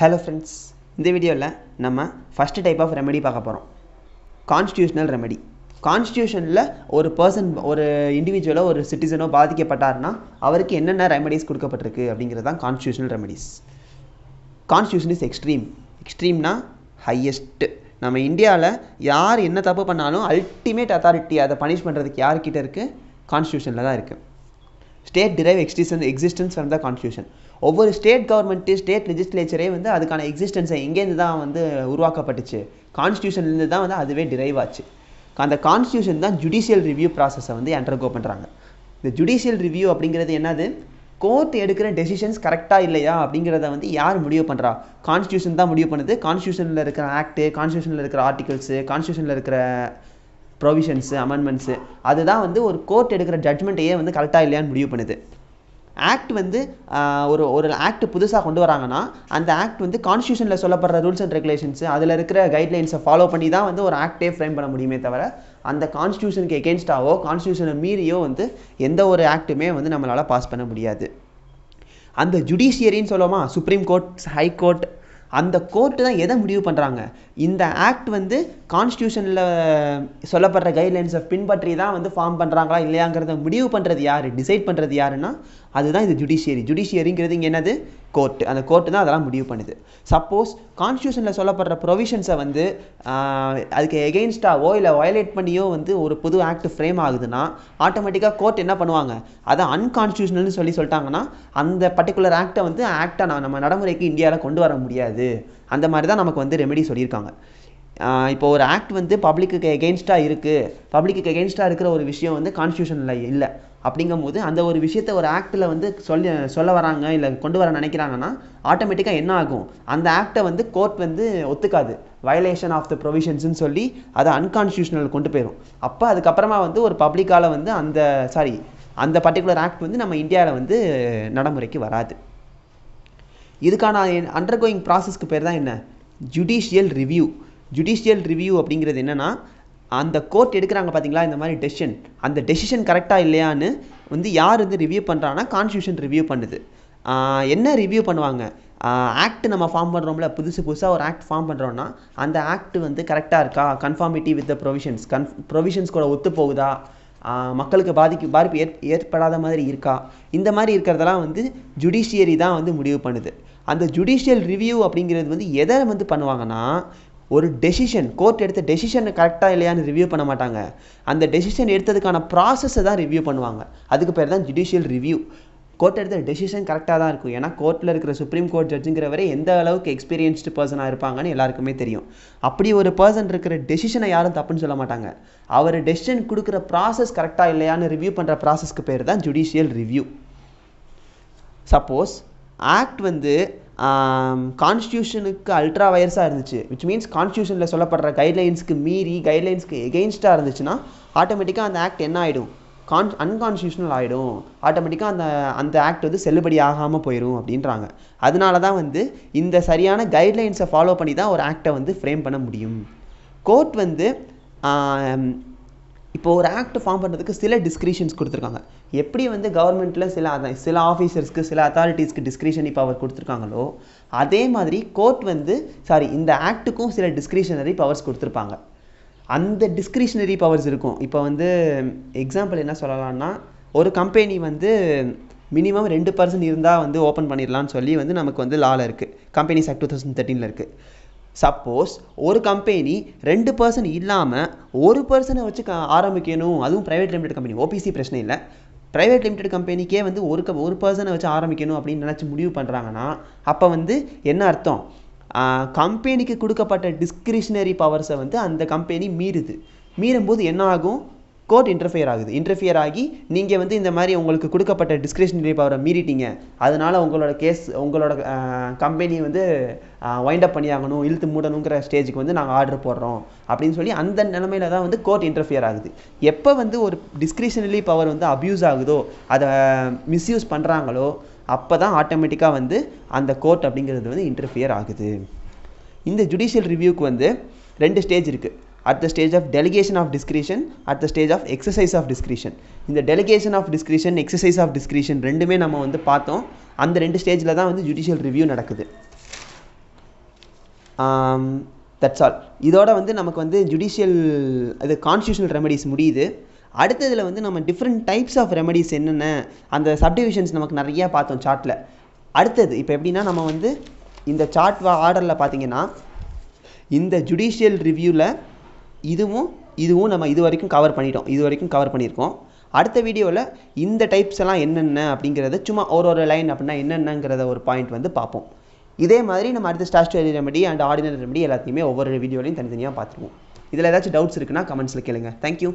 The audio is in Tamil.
Hello friends, இந்த வீடியோவில் நம்ம ஃபஸ்ட் டைப் ஆஃப் ரெமெடி பார்க்க போகிறோம். Constitutional remedy. கான்ஸ்டியூஷனில் ஒரு பர்சன், ஒரு இண்டிவிஜுவலோ ஒரு சிட்டிசனோ பாதிக்கப்பட்டார்னா அவருக்கு என்னென்ன ரெமெடிஸ் கொடுக்கப்பட்டிருக்கு அப்படிங்கிறது தான் கான்ஸ்டியூஷனல் ரெமெடிஸ். கான்ஸ்டியூஷன் இஸ் எக்ஸ்ட்ரீம்னா ஹையஸ்ட்டு. நம்ம இந்தியாவில் யார் என்ன தப்பு பண்ணாலும் அல்டிமேட் அத்தாரிட்டி அதை பனிஷ் பண்ணுறதுக்கு யார்கிட்ட இருக்குது? கான்ஸ்டியூஷனில் தான் இருக்குது. State drive existence from the constitution. ஒவ்வொரு ஸ்டேட் கவர்மெண்ட்டு, ஸ்டேட் லெஜிஸ்லேச்சரே வந்து அதுக்கான எக்ஸிஸ்டன்ஸை எங்கேருந்து தான் வந்து உருவாக்கப்பட்டுச்சு? கான்ஸ்டியூஷன்லேருந்து தான் வந்து அதுவே டிரைவ் ஆச்சு. அந்த கான்ஸ்டியூஷன் தான் ஜுடிஷியல் ரிவ்யூ ப்ராசஸை வந்து அண்டர்கோ பண்ணுறாங்க. இந்த ஜுடிஷியல் ரிவ்யூ அப்படிங்கிறது என்னது? கோர்ட் எடுக்கிற டெசிஷன்ஸ் கரெக்டாக இல்லையா அப்படிங்கிறத வந்து யார் முடிவு பண்ணுறா? கான்ஸ்டியூஷன் தான் முடிவு பண்ணுது. கான்ஸ்டியூஷனில் இருக்கிற ஆக்ட்டு, கான்ஸ்டியூஷனில் இருக்கிற ஆர்டிகல்ஸு, கான்ஸ்டியூஷனில் இருக்கிற ப்ரொவிஷன்ஸு, அமெண்ட்மெண்ட்ஸு, அதுதான் வந்து ஒரு கோர்ட் எடுக்கிற ஜட்மெண்ட்டையே வந்து கரெக்டாக இல்லையான்னு முடிவு பண்ணுது. ஆக்ட் வந்து ஒரு ஆக்ட் புதுசாக கொண்டு வராங்கன்னா அந்த ஆக்ட் வந்து கான்ஸ்டியூஷனில் சொல்லப்படுற ரூல்ஸ் அண்ட் ரெகுலேஷன்ஸு, அதில் இருக்கிற கைட்லைன்ஸை ஃபாலோ பண்ணி தான் வந்து ஒரு ஆக்டே ஃப்ரேம் பண்ண முடியுமே தவிர அந்த கான்ஸ்டியூஷனுக்கு எகென்ஸ்டாவோ கான்ஸ்டியூஷனை மீறியோ வந்து எந்த ஒரு ஆக்ட்டுமே வந்து நம்மளால் பாஸ் பண்ண முடியாது. அந்த ஜுடிஷியரின்னு சொல்லுவோமா, சுப்ரீம் கோர்ட், ஹை கோர்ட், அந்த கோர்ட்டு தான் எதை முடிவு பண்ணுறாங்க? இந்த ஆக்ட் வந்து கான்ஸ்டியூஷனில் சொல்லப்படுற கைட்லைன்ஸை பின்பற்றி தான் வந்து ஃபார்ம் பண்ணுறாங்களா இல்லையாங்கிறத முடிவு பண்ணுறது யார், டிசைட் பண்ணுறது யாருன்னா அதுதான் இது ஜுடிஷியரி. ஜுடிஷியரிங்கிறது இங்கே என்னது? கோர்ட்டு. அந்த கோர்ட்டு தான் அதெல்லாம் முடிவு பண்ணுது. சப்போஸ் கான்ஸ்டியூஷனில் சொல்லப்படுற ப்ரொவிஷன்ஸை வந்து அதுக்கு எகெயின்ஸ்டாவோ இல்லை வயலேட் பண்ணியோ வந்து ஒரு புது ஆக்ட் ஃப்ரேம் ஆகுதுன்னா ஆட்டோமேட்டிக்காக கோர்ட் என்ன பண்ணுவாங்க? அதை அன்கான்ஸ்டியூஷனல்னு சொல்லிட்டாங்கன்னா அந்த பர்டிகுலர் ஆக்டை வந்து நம்ம நடைமுறைக்கு இந்தியாவில் கொண்டு வர முடியாது. அந்த மாதிரி தான் நமக்கு வந்து ரெமெடி சொல்லியிருக்காங்க. இப்போ ஒரு ஆக்ட் வந்து பப்ளிக்கு எகெயின்ஸ்டாக இருக்குது, பப்ளிக்கு எகெயின்ஸ்டாக இருக்கிற ஒரு விஷயம் வந்து கான்ஸ்டியூஷனில் இல்லை அப்படிங்கும்போது அந்த ஒரு விஷயத்தை ஒரு ஆக்டில் வந்து சொல்ல வராங்க இல்லை கொண்டு வர நினைக்கிறாங்கன்னா ஆட்டோமேட்டிக்காக என்ன ஆகும்? அந்த ஆக்டை வந்து கோர்ட் வந்து ஒத்துக்காது. வயலேஷன் ஆஃப் த ப்ரொவிஷன்ஸ்னு சொல்லி அதை அன்கான்ஸ்டியூஷனல் கொண்டு போயிடும். அப்போ அதுக்கப்புறமா வந்து ஒரு பப்ளிக்கால் வந்து அந்த பர்டிகுலர் ஆக்ட் வந்து நம்ம இந்தியாவில் வந்து நடைமுறைக்கு வராது. இதுக்கான அண்டர்கோயிங் ப்ராசஸ்க்கு பேர் தான் என்ன? Judicial review. ஜுடிஷியல் ரிவ்யூ அப்படிங்கிறது என்னென்னா, அந்த கோர்ட் எடுக்கிறாங்க பார்த்தீங்களா இந்த மாதிரி டெசிஷன், அந்த டெசிஷன் கரெக்டாக இல்லையான்னு வந்து யார் வந்து ரிவ்யூ பண்ணுறாங்கன்னா கான்ஸ்டியூஷன் ரிவ்யூ பண்ணுது. என்ன ரிவ்யூ பண்ணுவாங்க? ஆக்ட் நம்ம ஃபார்ம் பண்ணுறோம்ல, புதுசாக ஒரு ஆக்ட் ஃபார்ம் பண்ணுறோன்னா அந்த ஆக்ட் வந்து கரெக்டாக இருக்கா, கன்ஃபார்மிட்டி வித் த ப்ரொவிஷன்ஸ் கூட ஒத்து போகுதா, மக்களுக்கு பாதிப்பு ஏற்படாத மாதிரி இருக்கா, இந்த மாதிரி இருக்கிறதெல்லாம் வந்து ஜுடிஷியரி தான் வந்து முடிவு பண்ணுது. அந்த ஜுடிஷியல் ரிவ்யூ அப்படிங்கிறது வந்து எதை வந்து பண்ணுவாங்கன்னா, ஒரு டெசிஷன், கோர்ட் எடுத்த டெசிஷனை கரெக்டாக இல்லையான்னு ரிவ்யூ பண்ண மாட்டாங்க. அந்த டெசிஷன் எடுத்ததுக்கான ப்ராசஸை தான் ரிவ்யூ பண்ணுவாங்க. அதுக்கு பேர் தான் ஜுடிஷியல் ரிவ்யூ. கோர்ட் எடுத்த டெசிஷன் கரெக்டாக தான் இருக்கும். ஏன்னா கோர்ட்டில் இருக்கிற சுப்ரீம் கோர்ட் ஜட்ஜுங்கிறவரை எந்த அளவுக்கு எக்ஸ்பீரியன்ஸ்டு பர்சனாக இருப்பாங்கன்னு எல்லாருக்குமே தெரியும். அப்படி ஒரு பர்சன் இருக்கிற டெசிஷனை யாரும் தப்புன்னு சொல்ல மாட்டாங்க. அவர் டெசிஷன் கொடுக்குற ப்ராசஸ் கரெக்டாக இல்லையான்னு ரிவ்யூ பண்ணுற ப்ராசஸ்க்கு பேர் தான் ஜுடிஷியல் ரிவ்யூ. சப்போஸ் ஆக்ட் வந்து கான்ஸ்டியூஷனுக்கு அல்ட்ரா வயர்ஸாக இருந்துச்சு, விச் மீன்ஸ் கான்ஸ்டியூஷனில் சொல்லப்படுற கைட்லைன்ஸ்க்கு மீறி, கைட்லைன்ஸ்க்கு எகெயின்ஸ்டாக இருந்துச்சுன்னா ஆட்டோமேட்டிக்காக அந்த ஆக்ட் என்ன ஆகிடும்? அன்கான்ஸ்டியூஷனல் ஆகிடும். ஆட்டோமேட்டிக்காக அந்த ஆக்ட் வந்து செல்லுபடி ஆகாமல் போயிடும் அப்படின்றாங்க. அதனால தான் வந்து இந்த சரியான கைட்லைன்ஸை ஃபாலோ பண்ணி தான் ஒரு ஆக்டை வந்து ஃப்ரேம் பண்ண முடியும். கோர்ட் வந்து இப்போ ஒரு ஆக்ட் ஃபார்ம் பண்ணுறதுக்கு சில டிஸ்கிரிஷன்ஸ் கொடுத்துருக்காங்க. எப்படி வந்து கவர்மெண்ட்டில் சில ஆஃபீஸர்ஸ்க்கு, சில அத்தாரிட்டிஸ்க்கு டிஸ்கிரிஷனரி பவர் கொடுத்துருக்காங்களோ அதே மாதிரி கோர்ட் வந்து இந்த ஆக்ட்டுக்கும் சில டிஸ்கிரிஷனரி பவர்ஸ் கொடுத்துருப்பாங்க. அந்த டிஸ்கிரிஷனரி பவர்ஸ் இருக்கும். இப்போ வந்து எக்ஸாம்பிள் என்ன சொல்லலாம்னா, ஒரு கம்பெனி வந்து மினிமம் 2% இருந்தால் வந்து ஓப்பன் பண்ணிடலான்னு சொல்லி வந்து நமக்கு வந்து லாவில் இருக்குது, கம்பெனிஸ் ஆக்ட் 2013 இருக்குது. சப்போஸ் ஒரு கம்பெனி 2% இல்லாமல் 1% வச்சு ஆரம்பிக்கணும், அதுவும் ப்ரைவேட் லிமிடெட் கம்பெனி, ஓபிசி பிரச்சனை இல்லை, ப்ரைவேட் லிமிடெட் கம்பெனிக்கே வந்து 1% வச்சு ஆரம்பிக்கணும் அப்படின்னு நினச்சி முடிவு பண்ணுறாங்கன்னா அப்போ வந்து என்ன அர்த்தம்? கம்பெனிக்கு கொடுக்கப்பட்ட டிஸ்கிரிஷனரி பவர்ஸை வந்து அந்த கம்பெனி மீறும்போது என்ன ஆகும்? கோர்ட் இன்டர்ஃபியர் ஆகி நீங்கள் வந்து இந்த மாதிரி உங்களுக்கு கொடுக்கப்பட்ட டிஸ்கிரிஷனரி பவரை மீறிட்டீங்க, அதனால் உங்களோட கம்பெனி வந்து வைண்ட் அப் பண்ணியாகணும், இழுத்து மூடணுங்கிற ஸ்டேஜுக்கு வந்து நாங்கள் ஆர்டர் போடுறோம் அப்படின்னு சொல்லி அந்த நிலைமையில தான் வந்து கோர்ட் இன்டர்ஃபியர் ஆகுது. எப்போ வந்து ஒரு டிஸ்கிரிஷனரி பவர் வந்து அப்யூஸ் ஆகுதோ, அதை மிஸ்யூஸ் பண்ணுறாங்களோ அப்போ தான் ஆட்டோமேட்டிக்காக வந்து அந்த கோர்ட் அப்படிங்கிறது வந்து இன்டர்ஃபியர் ஆகுது. இந்த ஜுடிஷியல் ரிவ்யூக்கு வந்து 2 ஸ்டேஜ் இருக்குது. at the stage of delegation of discretion, at the stage of exercise of discretion. இந்த delegation of discretion, exercise of discretion ரெண்டுமே நம்ம வந்து பார்த்தோம். அந்த 2 ஸ்டேஜில் தான் வந்து ஜுடிஷியல் ரிவ்யூ நடக்குது. That's all. இதோட வந்து நமக்கு வந்து ஜுடிஷியல் அது கான்ஸ்டியூஷனல் ரெமெடிஸ் முடியுது. அடுத்ததில் வந்து நம்ம டிஃப்ரெண்ட் டைப்ஸ் ஆஃப் ரெமெடிஸ் என்னென்ன அந்த சப்டிவிஷன்ஸ் நமக்கு நிறையா பார்த்தோம் சார்ட்டில். அடுத்தது இப்போ எப்படின்னா நம்ம வந்து இந்த சார்ட் ஆர்டரில் பார்த்தீங்கன்னா இந்த ஜுடிஷியல் ரிவ்யூவில் இதுவும் நம்ம இது வரைக்கும் கவர் பண்ணியிருக்கோம். அடுத்த வீடியோவில் இந்த டைப்ஸ் எல்லாம் என்னென்ன அப்படிங்கிறத சும்மா ஒரு லைன் அப்படின்னா என்னென்னங்கிறத ஒரு பாயிண்ட் வந்து பார்ப்போம். இதே மாதிரி நம்ம அடுத்த statutory remedy and ordinary remedy எல்லாத்தையுமே ஒவ்வொரு வீடியோலையும் தனித்தனியாக பார்த்துருவோம். இதில் ஏதாச்சும் டவுட்ஸ் இருக்குன்னா கமெண்ட்ஸில் கேளுங்க. தேங்க்யூ.